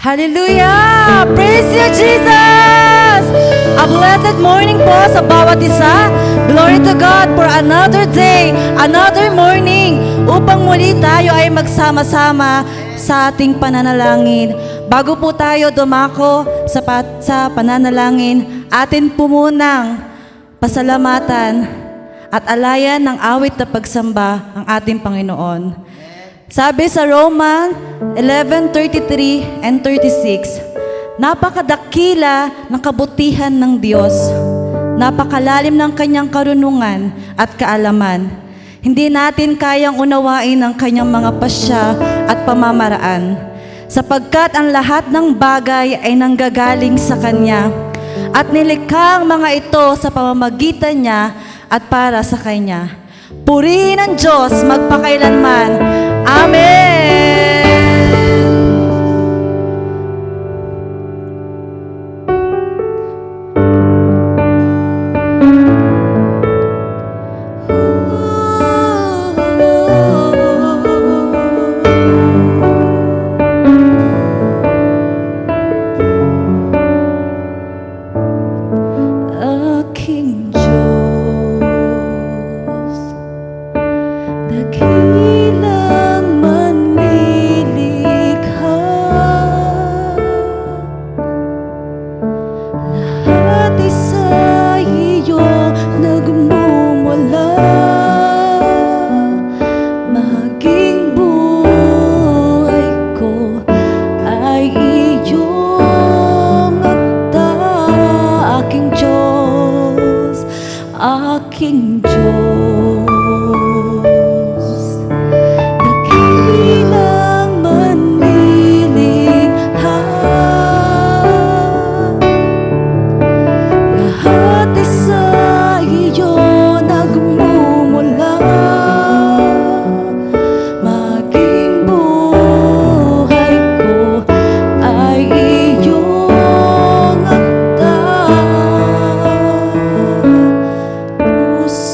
Hallelujah! Praise you, Jesus! A blessed morning po sa bawat isa. Glory to God for another day, another morning, upang muli tayo ay magsama-sama sa ating pananalangin. Bago po tayo dumako sa pananalangin, atin po munang pasalamatan at alayan ng awit na pagsamba ang ating Panginoon. Sabi sa Roman 11:33 and 36, napakadakila ng kabutihan ng Diyos, napakalalim ng kanyang karunungan at kaalaman. Hindi natin kayang unawain ang kanyang mga pasya at pamamaraan, sapagkat ang lahat ng bagay ay nanggagaling sa Kanya, at nilikha ang mga ito sa pamamagitan niya at para sa Kanya. Purihin ang Diyos magpakailanman. Amen! Aking Diyos, dakilang manlilikha, lahat sa iyo nagmumula, maging buhay ko ay iyong akda. Aking Diyos, aking Diyos, dakilang manlilikha, lahat sa iyo nagmumula, maging buhay ko ay iyong akda. Puso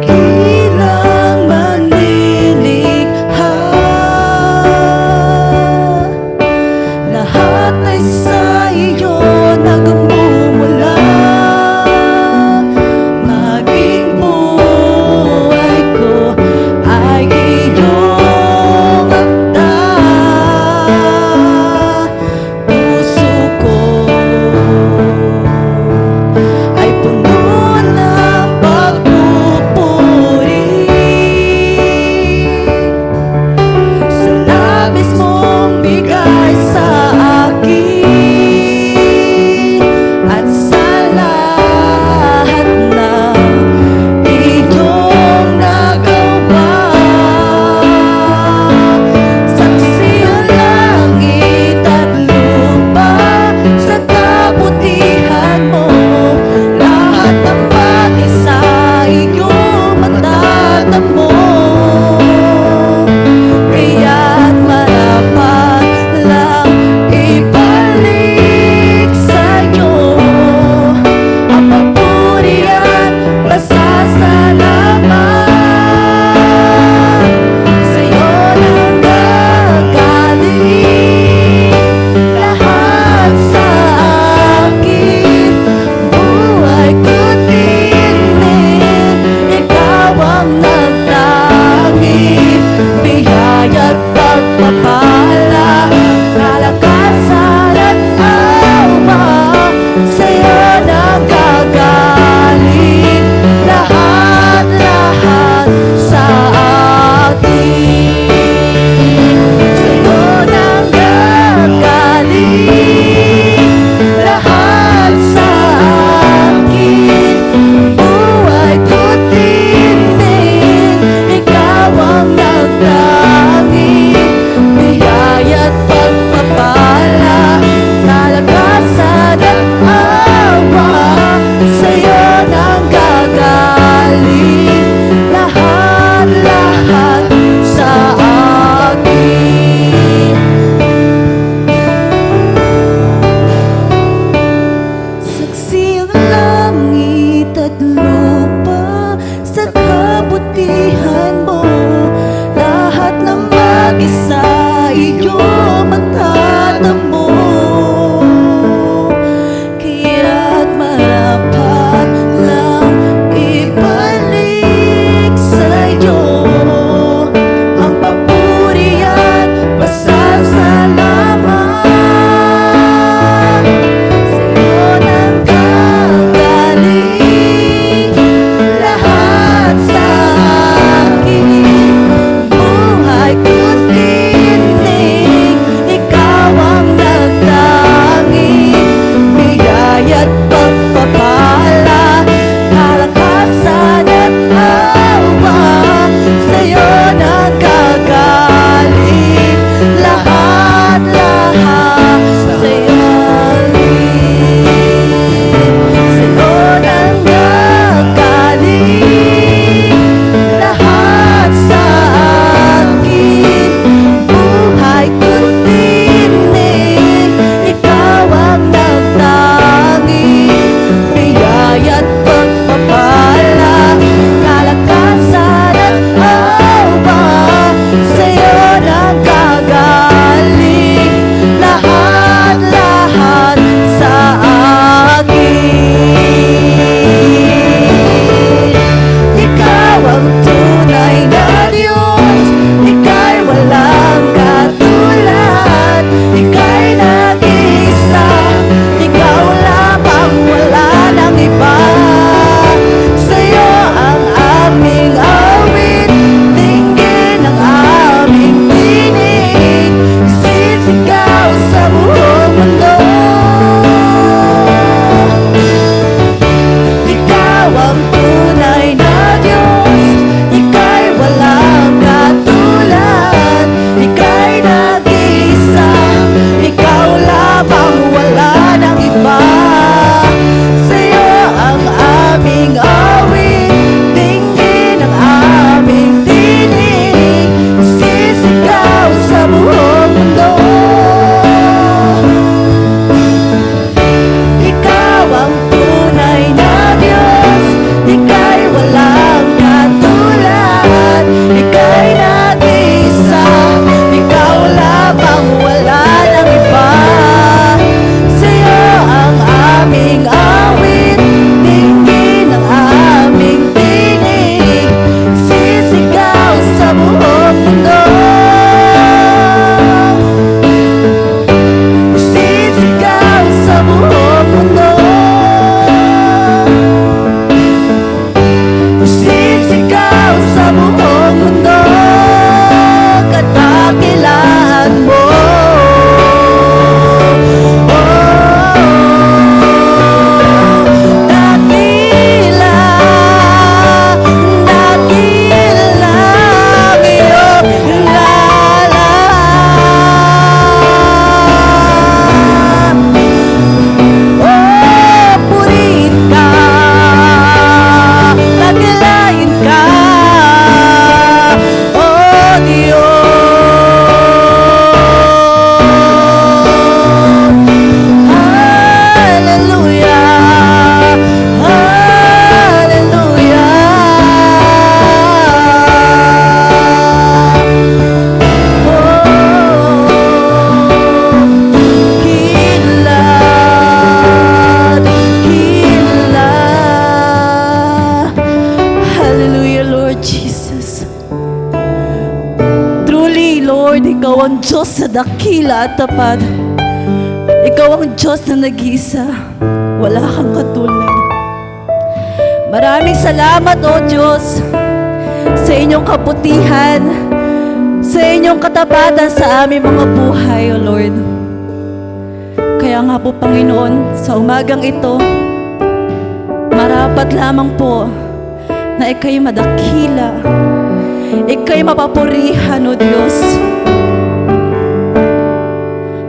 dakilang manlilikha. Lahat ay sa iyo nagmumula, maging buhay ko ay iyong akda. Puso ko ay puno ng pagpupuri. Lord Jesus. Truly, Lord, Ikaw ang Diyos sa dakila at tapat. Ikaw ang Diyos na nag-iisa. Wala kang katulad. Maraming salamat, O Diyos, sa inyong kabutihan, sa inyong katapatan sa aming mga buhay, O Lord. Kaya nga po, Panginoon, sa umagang ito, marapat lamang po na Ika'y madakila, Ika'y mapapurihan, O Diyos.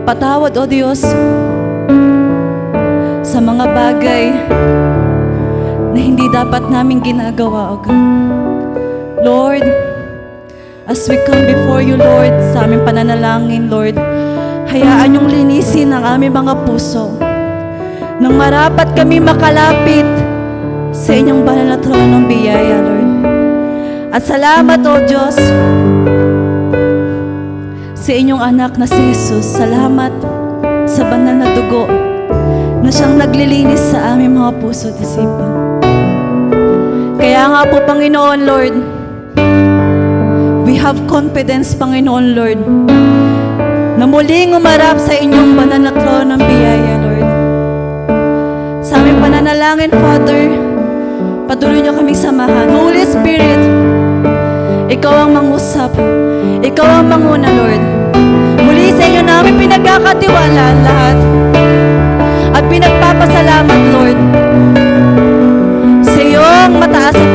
Patawad, O Diyos, sa mga bagay na hindi dapat namin ginagawa, O God. Lord, as we come before you, Lord, sa aming pananalangin, Lord, hayaan yung linisin ang aming mga puso nang marapat kami makalapit sa inyong banal na trono ng biyaya, Lord. At salamat, O Diyos, sa inyong anak na si Jesus. Salamat sa banal na dugo na siyang naglilinis sa aming mga puso at isipan. Kaya nga po, Panginoon, Lord, we have confidence, Panginoon, Lord, na muling umarap sa inyong banal na trono ng biyaya, Lord. Sa aming pananalangin, Father, patuloy niyo kaming samahan. Holy Spirit, Ikaw ang mangusap, Ikaw ang manguna, Lord. Muli sa inyo namin pinagkakatiwalaan lahat at pinagpapasalamat, Lord, sa iyong mataas at